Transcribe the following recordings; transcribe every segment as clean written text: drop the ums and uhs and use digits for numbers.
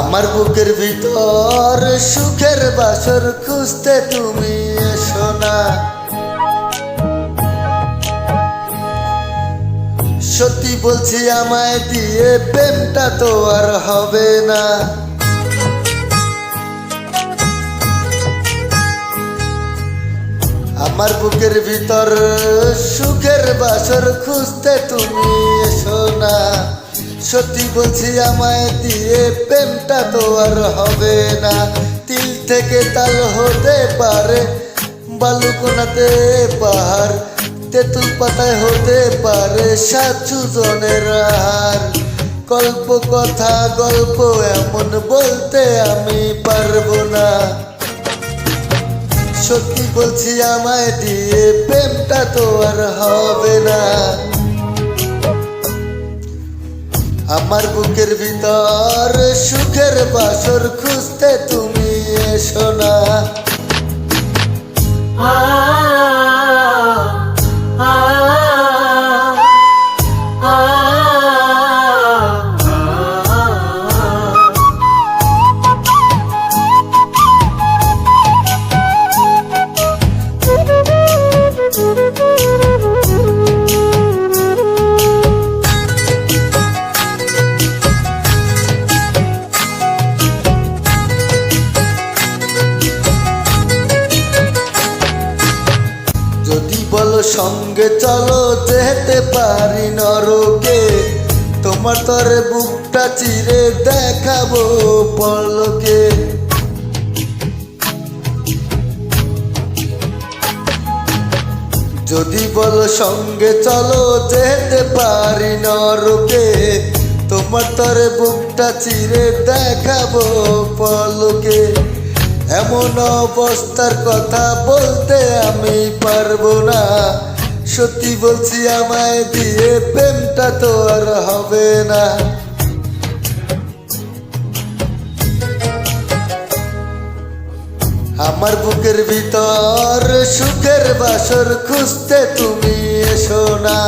আমার বুকের ভিতর সুখের বাসর খুঁজতে তুমি এসো না। সত্যি বলছি আমায় দিয়ে প্রেমটা তো আর হবে না। আমার বুকের ভিতর সুখের বাসর খুঁজতে তুমি এসো না। সত্যি বলছি আমায় দিয়ে প্রেমটা তো আর হবে না। তিল থেকে তাল হতে পারে, বালুকোনাতে পাহাড়, তেঁতুল পাতায় হতে পারে সাতজনের আহার। গল্প কথা গল্প এমন বলতে আমি পারবো না। সত্যি বলছি আমায় দিয়ে প্রেমটা তো আর হবে না। আমার বুকের ভিতর সুখের বাসর খুঁজতে তুমি এসো না। যদি বলো সঙ্গে চলো যেতে পারি নরকে, তোমার তরে বুকটা চিরে দেখাবো পলকে। যদি বলো সঙ্গে চলো যেতে পারি নরকে, তোমার তরে বুকটা চিরে দেখাবো পলকে। এমন অবস্থার কথা বলতে আমি পারবো না। সত্যি বলছি আমায় দিয়ে প্রেমটা তো আর হবে না। আমার বুকের ভিতর সুখের বাসর খুঁজতে তুমি এসো না।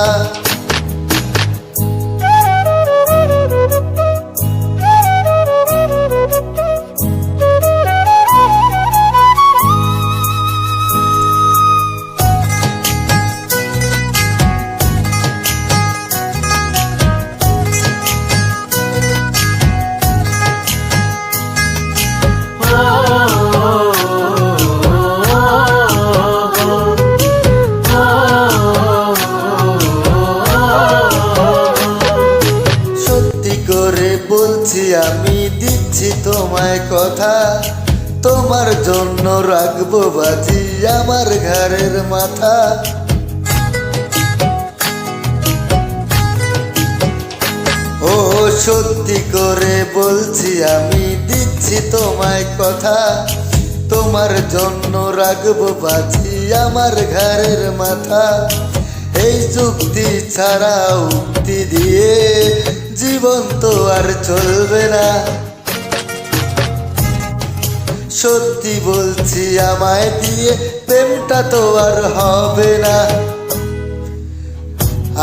বলছি আমি দিচ্ছি তোমায় কথা, তোমার জন্য রাখবো বাজি আমার ঘরের মাথা। ও সত্যি করে বলছি আমি দিচ্ছি তোমায় কথা, তোমার জন্য রাখবো বাজি আমার ঘরের মাথা। এই যুক্তি ছাড়া উক্তি দিয়ে জীবন তো আর চলবে না। সত্যি বলছি আমায় দিয়ে প্রেমটা তো আর হবে না।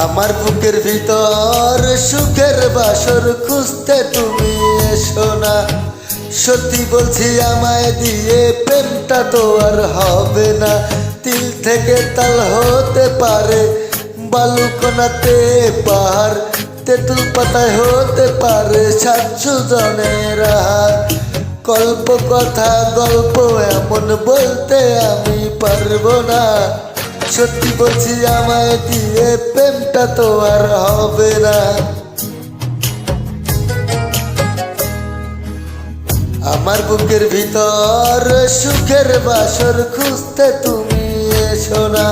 আমার বুকের ভিতর সুখের বাসর খুঁজতে তুমি এসো না। সত্যি বলছি আমায় দিয়ে প্রেমটা তো আর হবে না। তিল থেকে তাল হতে পারে, বালুকোনাতে পাহাড়, তেঁতুল পাতায় হতে পারে সাতজনের আহার। গল্প কথা গল্প এমন বলতে আমি পারবো না। সত্যি বলছি আমায় দিয়ে প্রেমটা তো আর হবে না। আমার বুকের ভিতর সুখের বাসর খুঁজতে তুমি এসো না।